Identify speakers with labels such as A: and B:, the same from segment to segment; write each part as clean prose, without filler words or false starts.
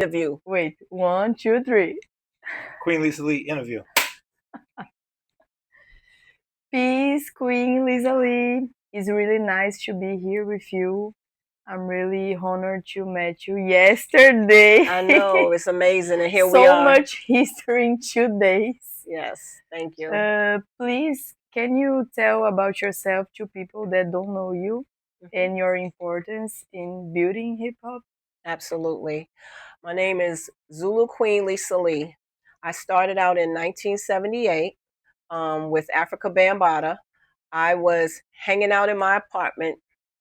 A: Interview.
B: Wait, 1, 2, 3.
C: Queen Lisa Lee interview.
B: Peace, Queen Lisa Lee. It's really nice to be here with you. I'm really honored to meet you yesterday.
A: I know, it's amazing. And here we
B: So
A: are.
B: much history in 2 days.
A: Yes, thank you.
B: Please, can you tell about yourself to people that don't know you and your importance in building hip hop?
A: Absolutely. My name is Zulu Queen Lisa Lee. I started out in 1978 with Africa Bambaataa. I was hanging out in my apartment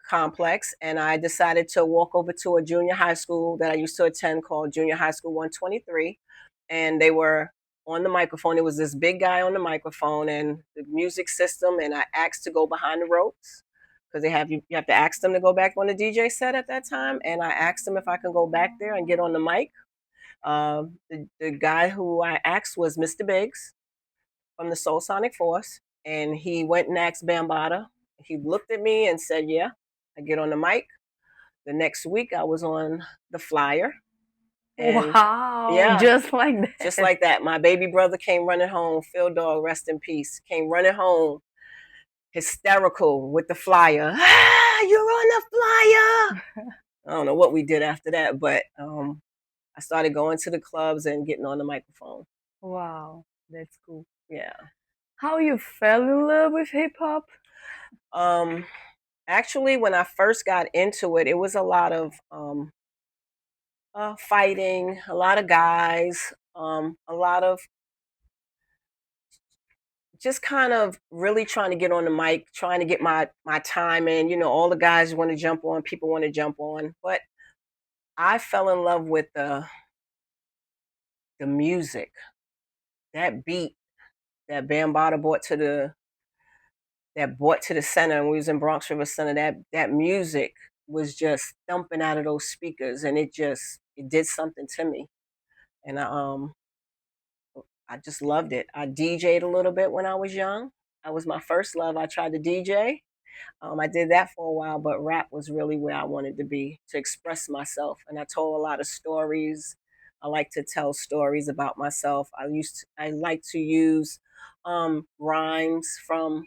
A: complex and I decided to walk over to a junior high school that I used to attend called Junior High School 123. And they were on the microphone. It was this big guy on the microphone and the music system. And I asked to go behind the ropes because you have to ask them to go back on the DJ set at that time. And I asked them if I could go back there and get on the mic. The guy who I asked was Mr. Biggs from the Soul Sonic Force. And he went and asked Bambaataa. He looked at me and said, yeah, I get on the mic. The next week I was on the flyer.
B: And wow, yeah, just like that.
A: Just like that. My baby brother came running home. Phil Dog, rest in peace. Came running home, hysterical with the flyer. Ah, you're on the flyer. I don't know what we did after that, but I started going to the clubs and getting on the microphone.
B: Wow, that's cool.
A: Yeah.
B: How you fell in love with hip hop?
A: Actually, when I first got into it, it was a lot of fighting, a lot of guys, a lot of just kind of really trying to get on the mic, trying to get my time in. You know, all the guys want to jump on, people want to jump on. But I fell in love with the music, that beat that Bambaataa brought to the center, and we was in Bronx River Center. That music was just thumping out of those speakers, and it did something to me, and I just loved it. I DJ'd a little bit when I was young. That was my first love. I tried to DJ. I did that for a while, but rap was really where I wanted to be, to express myself. And I told a lot of stories. I like to tell stories about myself. I like to use rhymes from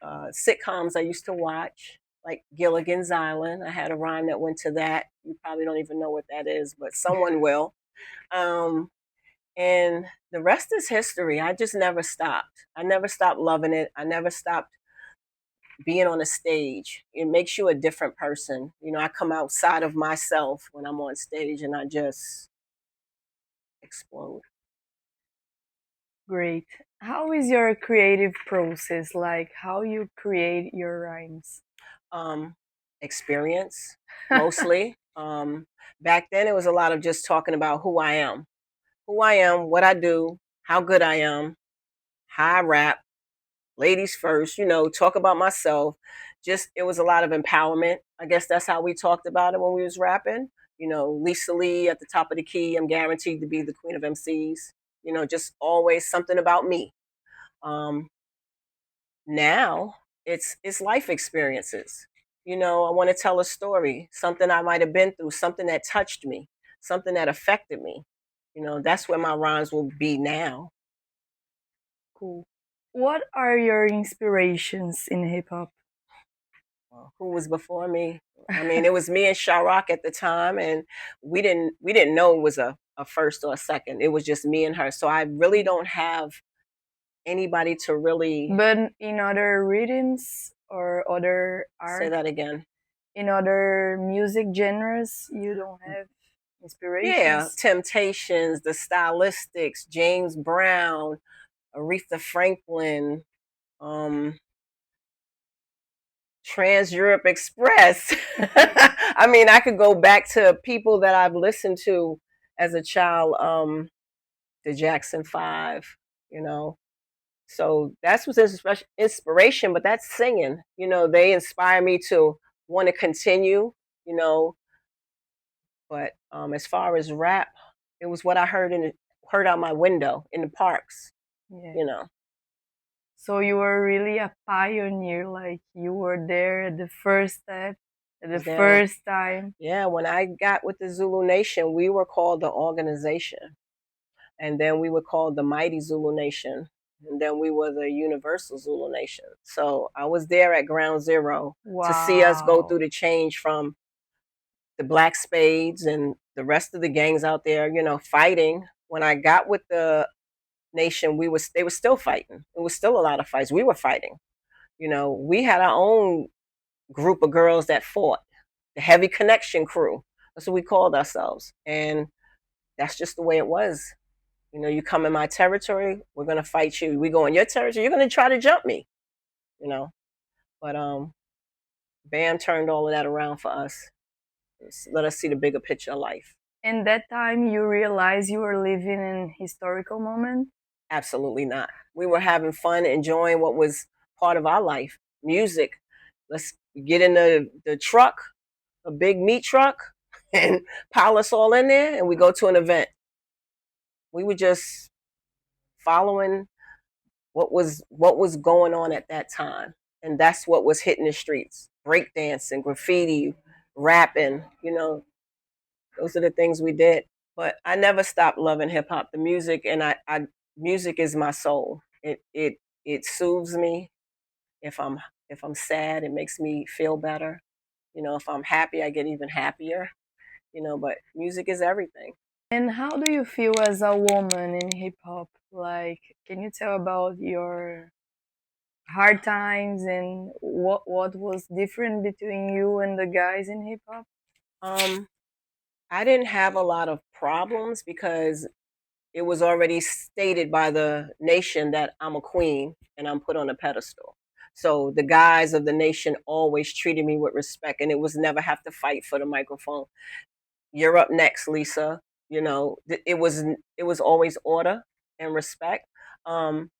A: sitcoms I used to watch, like Gilligan's Island. I had a rhyme that went to that. You probably don't even know what that is, but someone will. And the rest is history. I just never stopped. I never stopped loving it. I never stopped being on a stage. It makes you a different person. You know, I come outside of myself when I'm on stage and I just explode.
B: Great. How is your creative process? Like how you create your rhymes?
A: Experience, mostly. Back then it was a lot of just talking about who I am, what I do, how good I am, how I rap, ladies first, you know, talk about myself. Just, it was a lot of empowerment. I guess that's how we talked about it when we was rapping. You know, Lisa Lee at the top of the key, I'm guaranteed to be the queen of MCs. You know, just always something about me. Now it's life experiences. You know, I want to tell a story, something I might have been through, something that touched me, something that affected me. You know, that's where my rhymes will be now.
B: Cool. What are your inspirations in hip hop?
A: Who was before me? I mean, it was me and Sharrock at the time, and we didn't know it was a first or a second. It was just me and her. So I really don't have anybody to really.
B: But in other rhythms or other art?
A: Say that again.
B: In other music genres, you don't have inspirations?
A: Yeah, Temptations, the Stylistics, James Brown, Aretha Franklin, Trans Europe Express. I mean, I could go back to people that I've listened to as a child, the Jackson 5, you know. So that's what's inspiration, but that's singing. You know, they inspire me to want to continue, you know. But as far as rap, it was what I heard out my window in the parks, you know.
B: So you were really a pioneer, like you were there at the first step The first time.
A: Yeah, when I got with the Zulu Nation, we were called the organization. And then we were called the Mighty Zulu Nation. And then we were the Universal Zulu Nation. So I was there at ground zero to see us go through the change from the Black Spades and the rest of the gangs out there, you know, fighting. When I got with the nation, they were still fighting. It was still a lot of fights. We were fighting. You know, we had our own group of girls that fought, the Heavy Connection crew. That's what we called ourselves. And that's just the way it was. You know, you come in my territory, we're gonna fight you. We go in your territory, you're gonna try to jump me. You know, but Bam turned all of that around for us. Let us see the bigger picture of life.
B: In that time, you realized you were living in historical moment?
A: Absolutely not. We were having fun, enjoying what was part of our life, music. Let's get in the truck, a big meat truck, and pile us all in there, and we go to an event. We were just following what was going on at that time, and that's what was hitting the streets: breakdancing, graffiti, rapping. You know, those are the things we did. But I never stopped loving hip hop, the music, and I music is my soul. It soothes me. If I'm sad, it makes me feel better. You know, if I'm happy, I get even happier. You know, but music is everything.
B: And how do you feel as a woman in hip hop? Like, can you tell about your hard times and what was different between you and the guys in hip hop?
A: I didn't have a lot of problems because it was already stated by the nation that I'm a queen and I'm put on a pedestal. So the guys of the nation always treated me with respect, and it was never have to fight for the microphone. You're up next, Lisa. You know, it was always order and respect. Um,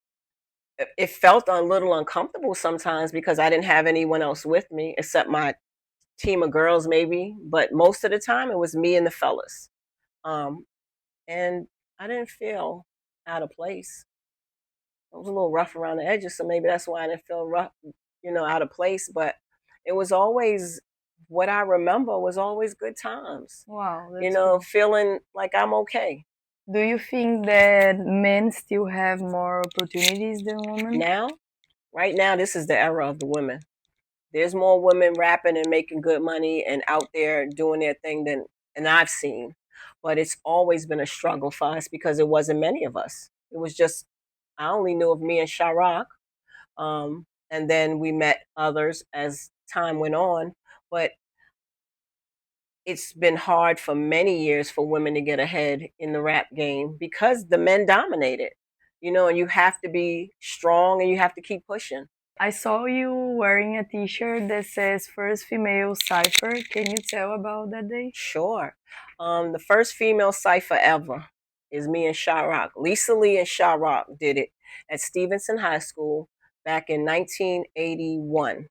A: it felt a little uncomfortable sometimes because I didn't have anyone else with me except my team of girls, maybe. But most of the time, it was me and the fellas. Um, and I didn't feel out of place. I was a little rough around the edges, so maybe that's why I didn't feel rough, you know, out of place. But it was always what I remember was always good times.
B: Wow,
A: you know, feeling like I'm okay.
B: Do you think that men still have more opportunities than women?
A: Now, right now, this is the era of the women. There's more women rapping and making good money and out there doing their thing than I've seen. But it's always been a struggle for us because it wasn't many of us. It was just I only knew of me and Chirac, and then we met others as time went on. But it's been hard for many years for women to get ahead in the rap game because the men dominated. You know, and you have to be strong and you have to keep pushing.
B: I saw you wearing a t-shirt that says first female cipher. Can you tell about that day?
A: Sure. The first female cipher ever is me and Chirac. Lisa Lee and Chirac did it at Stevenson High School back in 1981.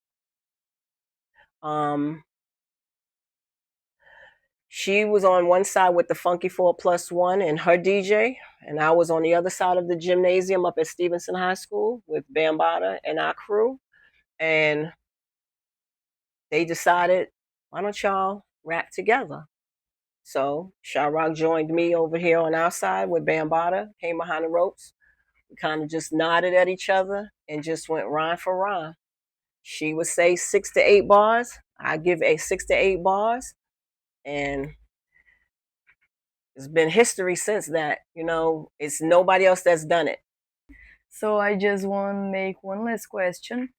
A: She was on one side with the Funky 4+1 and her DJ, and I was on the other side of the gymnasium up at Stevenson High School with Bambaataa and our crew. And they decided, why don't y'all rap together? So Chirac joined me over here on our side with Bambaataa, came behind the ropes. We kind of just nodded at each other and just went rhyme for rhyme. She would say 6 to 8 bars. I give 6 to 8 bars. And it's been history since that. You know, it's nobody else that's done it.
B: So I just want to make one last question.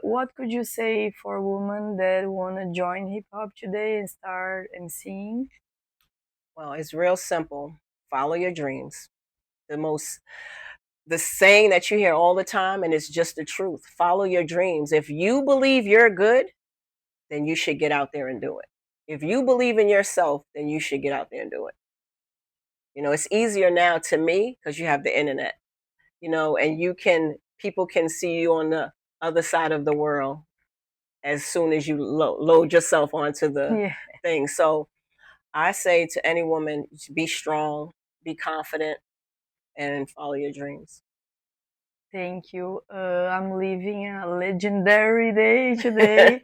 B: What could you say for women that want to join hip hop today and start MCing?
A: Well, it's real simple. Follow your dreams. The saying that you hear all the time, and it's just the truth. Follow your dreams. If you believe you're good, then you should get out there and do it. If you believe in yourself, then you should get out there and do it. You know, it's easier now to me because you have the internet, you know, and people can see you on the other side of the world as soon as you load yourself onto the thing. So I say to any woman, be strong, be confident, and follow your dreams.
B: Thank you. I'm living a legendary day today.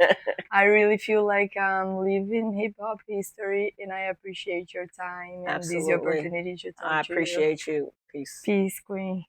B: I really feel like I'm living hip hop history, and I appreciate your time and this
A: Absolutely.
B: opportunity to talk
A: I
B: to you.
A: appreciate you. Peace.
B: Peace, Queen.